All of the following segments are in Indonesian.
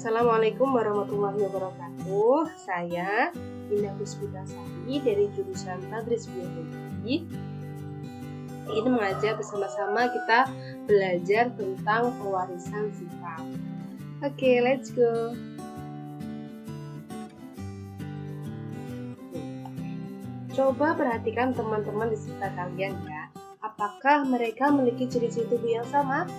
Assalamualaikum warahmatullahi wabarakatuh. Saya Indah Puspitasari dari jurusan Tadris Biologi. Ini mengajar bersama-sama kita belajar tentang pewarisan sifat. Oke, let's go. Coba perhatikan teman-teman di sekitar kalian ya. Apakah mereka memiliki ciri-ciri tubuh yang sama?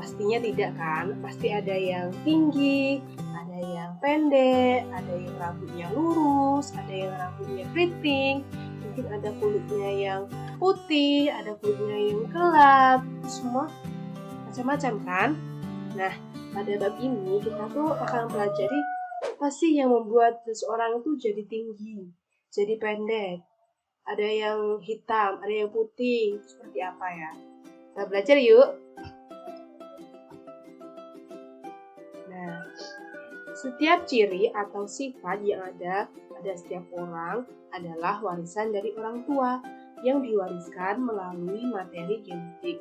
Pastinya tidak kan? Pasti ada yang tinggi, ada yang pendek, ada yang rambutnya lurus, ada yang rambutnya keriting, mungkin ada kulitnya yang putih, ada kulitnya yang gelap, semua macam-macam kan? Nah, pada bab ini kita tuh akan pelajari apa sih yang membuat seseorang itu jadi tinggi, jadi pendek, ada yang hitam, ada yang putih, seperti apa ya? Kita belajar yuk! Nah, setiap ciri atau sifat yang ada pada setiap orang adalah warisan dari orang tua yang diwariskan melalui materi genetik.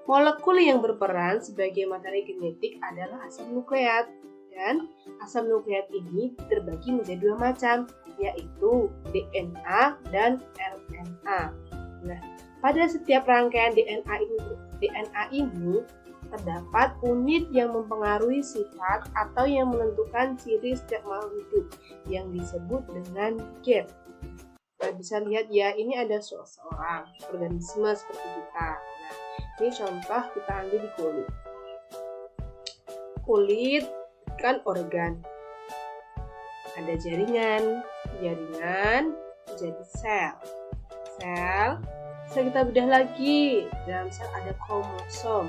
Molekul yang berperan sebagai materi genetik adalah asam nukleat, dan asam nukleat ini terbagi menjadi dua macam, yaitu DNA dan RNA. Nah, pada setiap rangkaian DNA ini terdapat unit yang mempengaruhi sifat atau yang menentukan ciri setiap makhluk hidup yang disebut dengan gen. Kita bisa lihat ya, ini ada seseorang organisme seperti kita. Nah, ini contoh kita ambil di kulit. Kulit kan organ. Ada jaringan jadi sel. Sel kita bedah lagi. Dalam sel ada kromosom.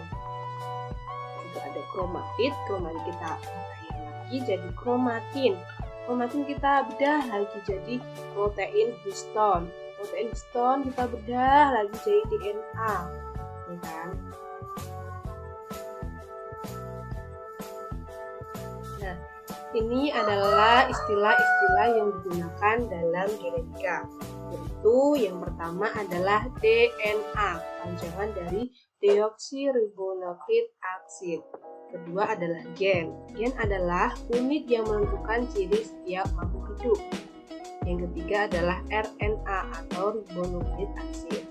Ada kromatid kita bedah lagi jadi kromatin kita bedah lagi jadi protein histon kita bedah lagi jadi DNA, ya kan? Nah, ini adalah istilah-istilah yang digunakan dalam genetika, yaitu yang pertama adalah DNA, panjangan dari deoksiribonukleik asid. Kedua adalah gen. Gen adalah unit yang menentukan ciri setiap makhluk hidup. Yang ketiga adalah RNA atau ribonukleik asid.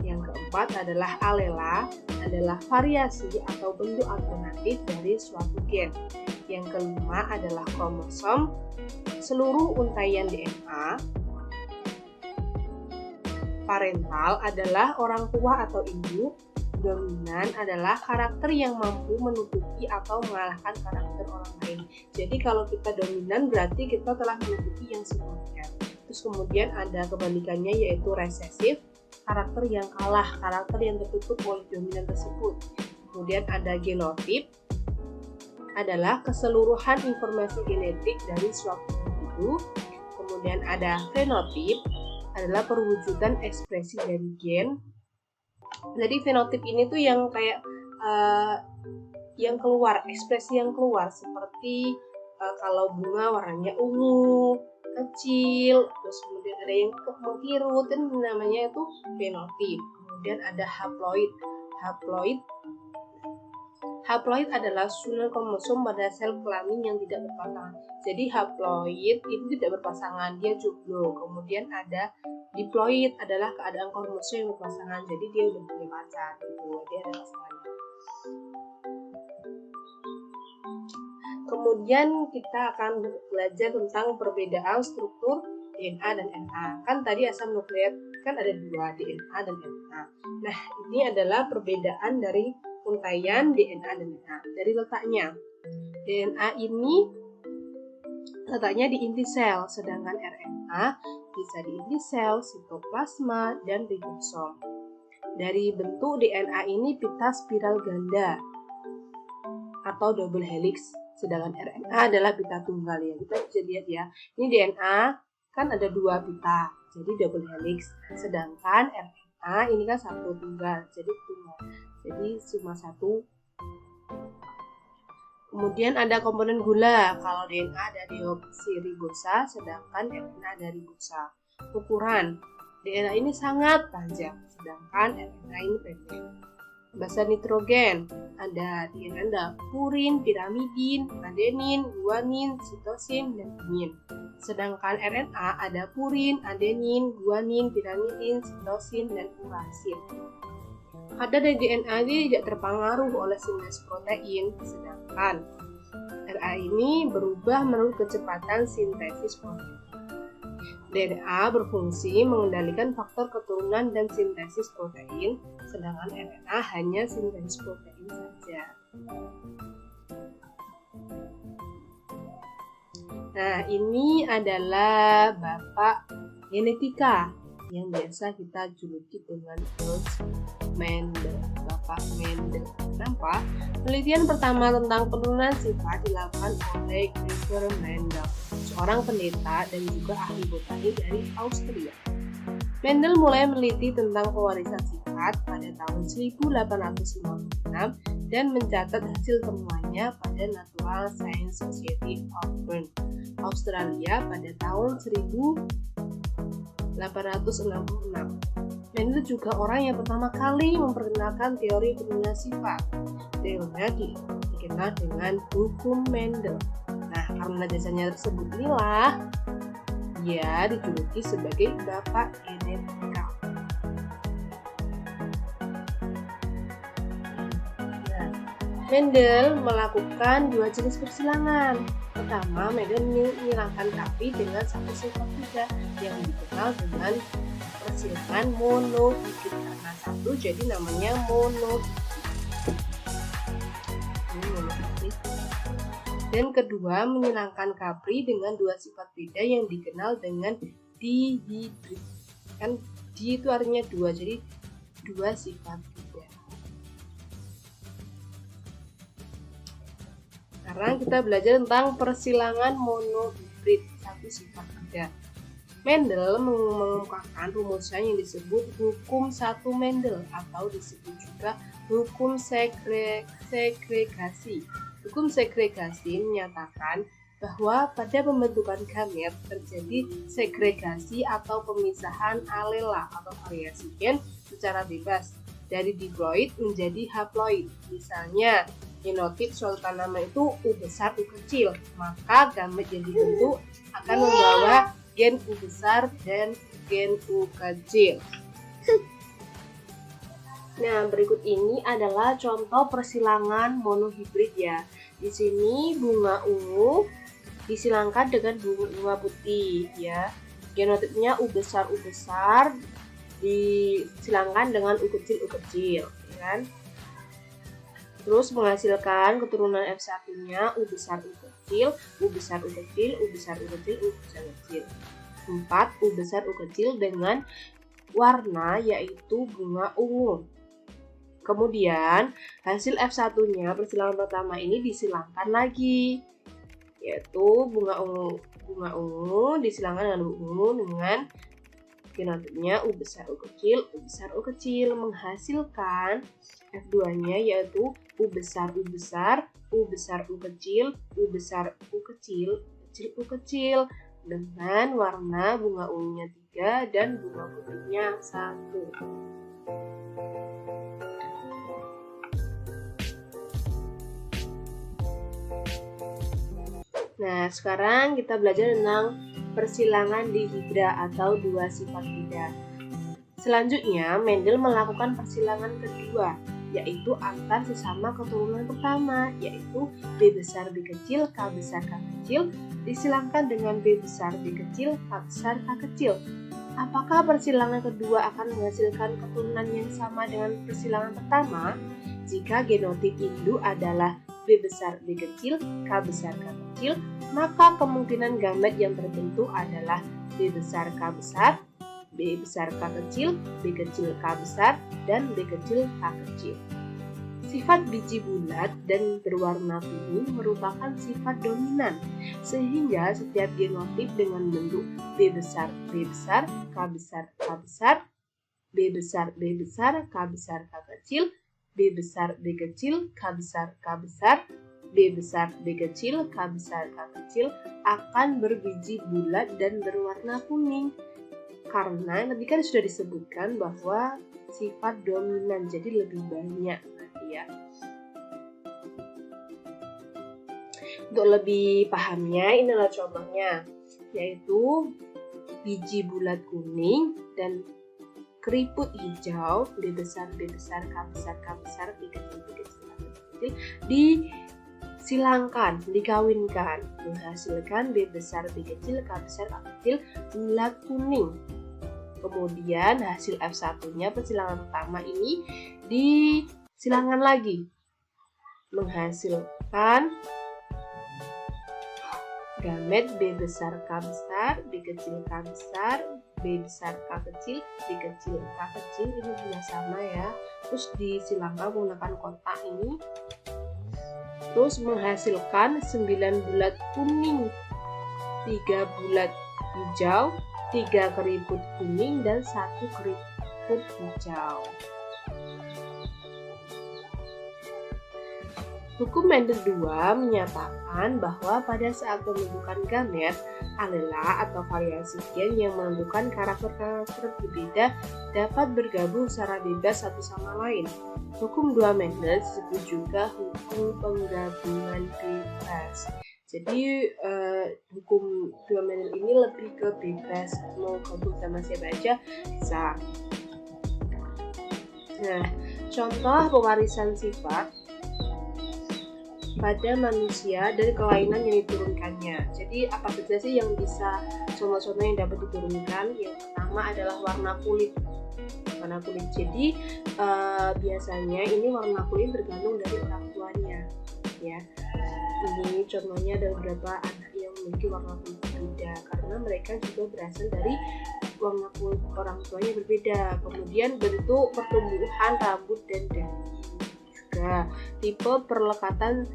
Yang keempat adalah alela, adalah variasi atau bentuk alternatif dari suatu gen. Yang kelima adalah kromosom, seluruh untaian DNA. Parental adalah orang tua atau induk. Dominan adalah karakter yang mampu menutupi atau mengalahkan karakter orang lain. Jadi kalau kita dominan berarti kita telah menutupi yang sebelumnya. Terus kemudian ada kebalikannya yaitu resesif, karakter yang kalah, karakter yang tertutup oleh dominan tersebut. Kemudian ada genotip, adalah keseluruhan informasi genetik dari suatu individu. Kemudian ada fenotip, adalah perwujudan ekspresi dari gen. Jadi fenotip ini tuh yang kayak yang keluar, ekspresi yang keluar seperti kalau bunga warnanya ungu, kecil, terus kemudian ada yang mengkirut, dan namanya itu fenotip. Kemudian ada haploid. Haploid adalah susunan kromosom pada sel kelamin yang tidak berpasangan. Jadi haploid itu tidak berpasangan, dia jomblo. Kemudian ada diploid, adalah keadaan kromosom yang berpasangan. Jadi dia udah punya pacar gitu, dia ada pasangannya. Kemudian kita akan belajar tentang perbedaan struktur DNA dan RNA. Kan tadi asam nukleat kan ada dua, DNA dan RNA. Nah, ini adalah perbedaan dari untaian DNA dan RNA. Dari letaknya, DNA ini letaknya di inti sel, sedangkan RNA bisa di inti sel, sitoplasma, dan ribosom. Dari bentuk DNA ini pita spiral ganda atau double helix, sedangkan RNA adalah pita tunggal ya. Kita bisa lihat ya, ini DNA kan ada dua pita, jadi double helix, sedangkan RNA ini kan satu tunggal, jadi tunggal. Jadi cuma satu. Kemudian ada komponen gula. Kalau DNA ada deoksiribosa, sedangkan RNA ada ribosa. Ukuran DNA ini sangat panjang, sedangkan RNA ini pendek. basa nitrogen. Ada purin, pirimidin, adenin, guanin, sitosin, dan timin. Sedangkan RNA ada purin, adenin, guanin, pirimidin, sitosin, dan urasil. Kadar dari DNA ini tidak terpengaruh oleh sintesis protein, sedangkan RNA ini berubah menurut kecepatan sintesis protein. DNA berfungsi mengendalikan faktor keturunan dan sintesis protein, sedangkan RNA hanya sintesis protein saja. Nah, ini adalah Bapak Genetika yang biasa kita juluki dengan George Mendel, Bapak Mendel. Kenapa? Penelitian pertama tentang penurunan sifat dilakukan oleh Gregor Mendel, seorang pendeta dan juga ahli botani dari Austria. Mendel mulai meneliti tentang pewarisan sifat pada tahun 1856 dan mencatat hasil temuannya pada Natural Science Society of Bern, Australia pada tahun 1866. Mendel juga orang yang pertama kali memperkenalkan teori penurunan sifat. Teorinya dikenal dengan hukum Mendel. Nah, karena jasanya tersebut inilah dia dijuluki sebagai Bapak Genetika. Nah, Mendel melakukan dua jenis persilangan. Pertama, Mendel menyilangkan sapi dengan satu sifat beda yang dikenal dengan persilangan monohibrid. Karena satu jadi namanya monohibrid. Dan kedua, menyilangkan Capri dengan dua sifat beda yang dikenal dengan dihibrid. Kan di itu artinya dua, jadi dua sifat beda. Sekarang kita belajar tentang persilangan monohibrid, satu sifat beda. Mendel mengemukakan rumusan yang disebut hukum satu Mendel atau disebut juga hukum segregasi. Hukum segregasi menyatakan bahwa pada pembentukan gamet terjadi segregasi atau pemisahan alela atau variasi gen secara bebas dari diploid menjadi haploid. Misalnya, genotip suatu tanaman itu U besar U kecil, maka gamet yang dibentuk akan membawa gen U besar dan gen U kecil. Nah, berikut ini adalah contoh persilangan monohibrid ya. Di sini bunga ungu disilangkan dengan bunga putih ya. Genotipnya U besar disilangkan dengan U kecil ya kan. Terus menghasilkan keturunan F1-nya U besar U kecil, U besar U kecil, U besar U kecil, U besar U kecil. 4 U besar U kecil dengan warna yaitu bunga ungu. Kemudian hasil F1-nya persilangan pertama ini disilangkan lagi, yaitu bunga ungu disilangkan dengan ungu dengan genotipnya U besar U kecil, U besar U kecil, menghasilkan F2-nya yaitu U besar U besar, U besar U kecil, U besar U kecil, kecil U kecil dengan warna bunga ungunya 3 dan bunga putihnya 1. Nah, sekarang kita belajar tentang persilangan dihidra atau dua sifat beda. Selanjutnya, Mendel melakukan persilangan kedua, yaitu antar sesama keturunan pertama, yaitu B besar B kecil, K besar K kecil, disilangkan dengan B besar B kecil, K besar K kecil. Apakah persilangan kedua akan menghasilkan keturunan yang sama dengan persilangan pertama? Jika genotip induk adalah B besar B kecil, K besar K kecil, maka kemungkinan gamet yang terbentuk adalah B besar K besar, B besar K kecil, B kecil K besar, dan B kecil K kecil. Sifat biji bulat dan berwarna kuning merupakan sifat dominan, sehingga setiap genotip dengan bentuk B besar B besar, K besar K besar, B besar B besar, K besar K kecil, B besar B kecil, K besar K besar, B besar B kecil, K besar K kecil akan berbiji bulat dan berwarna kuning. Karena tadi kan sudah disebutkan bahwa sifat dominan, jadi lebih banyak nanti ya. Untuk lebih pahamnya, ini adalah contohnya, yaitu biji bulat kuning dan keriput hijau, B besar, K besar, K besar, B kecil, K kecil, disilangkan, dikawinkan, menghasilkan B besar, B kecil, K besar, K kecil, bulat kuning. Kemudian hasil F1-nya, persilangan pertama ini disilangkan lagi, menghasilkan gamet B besar K besar, B kecil K besar, B besar K kecil, B kecil K kecil, ini juga sama ya. Terus disilangkan menggunakan kotak ini. Terus menghasilkan 9 bulat kuning, 3 bulat hijau, 3 keriput kuning, dan 1 keriput hijau. Hukum Mendel 2 menyatakan bahwa pada saat pembentukan gamet, alela atau variasi gen yang menentukan karakter-karakter berbeda dapat bergabung secara bebas satu sama lain. Hukum 2 Mendel disebut juga hukum penggabungan bebas. Jadi hukum 2 Mendel ini lebih ke bebas, mau gabung sama siapa aja bisa. Nah, contoh pewarisan sifat pada manusia dari kelainan yang diturunkannya. Jadi apa saja sih yang bisa, contoh-contoh yang dapat diturunkan? Yang pertama adalah warna kulit. Warna kulit. Jadi biasanya ini warna kulit tergantung dari orang tuanya, ya. Ini contohnya ada beberapa anak yang memiliki warna kulit berbeda karena mereka juga berasal dari warna kulit orang tuanya berbeda. Kemudian bentuk pertumbuhan rambut dan dahi. Tipe perlekatan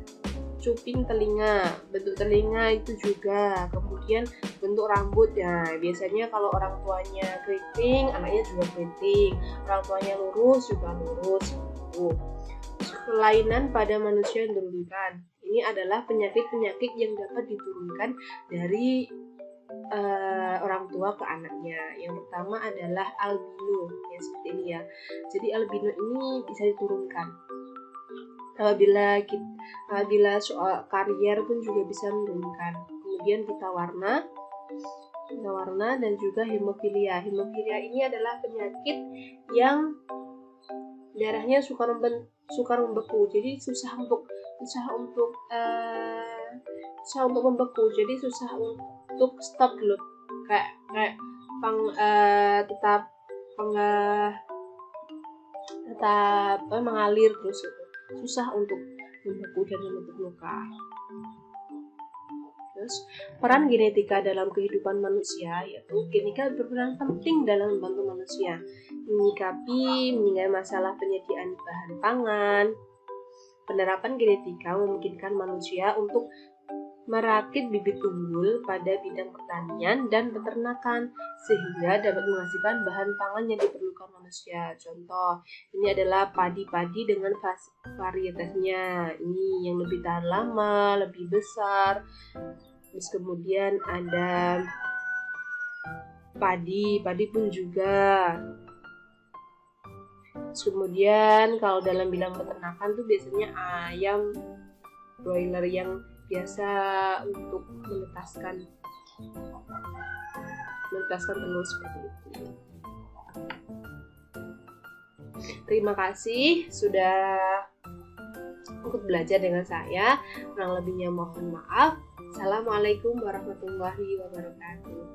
cuping telinga, bentuk telinga itu juga, kemudian bentuk rambut ya. Biasanya kalau orang tuanya keriting, anaknya juga keriting, orang tuanya lurus juga lurus. Kelainan pada manusia yang diturunkan, ini adalah penyakit-penyakit yang dapat diturunkan dari orang tua ke anaknya. Yang pertama adalah albino, ya seperti ini ya. Jadi albino ini bisa diturunkan. Apabila soal karier pun juga bisa menurunkan. Kemudian buta warna dan juga hemofilia. Hemofilia ini adalah penyakit yang darahnya suka membeku. Jadi susah untuk membeku. Jadi susah untuk stop dulu. Kayak tetap mengalir terus gitu. Susah untuk membeku dan membentuk luka. Terus peran genetika dalam kehidupan manusia, yaitu genetika berperan penting dalam membantu manusia menyikapi masalah penyediaan bahan pangan. Penerapan genetika memungkinkan manusia untuk merakit bibit unggul pada bidang pertanian dan peternakan sehingga dapat menghasilkan bahan pangan yang diperlukan manusia. Contoh, ini adalah padi-padi dengan varietasnya. Ini yang lebih tahan lama, lebih besar. Terus kemudian ada padi pun juga. Terus kemudian kalau dalam bidang peternakan tuh biasanya ayam broiler yang biasa untuk menetaskan telur seperti itu. Terima kasih sudah ikut belajar dengan saya. Kurang lebihnya mohon maaf. Assalamualaikum warahmatullahi wabarakatuh.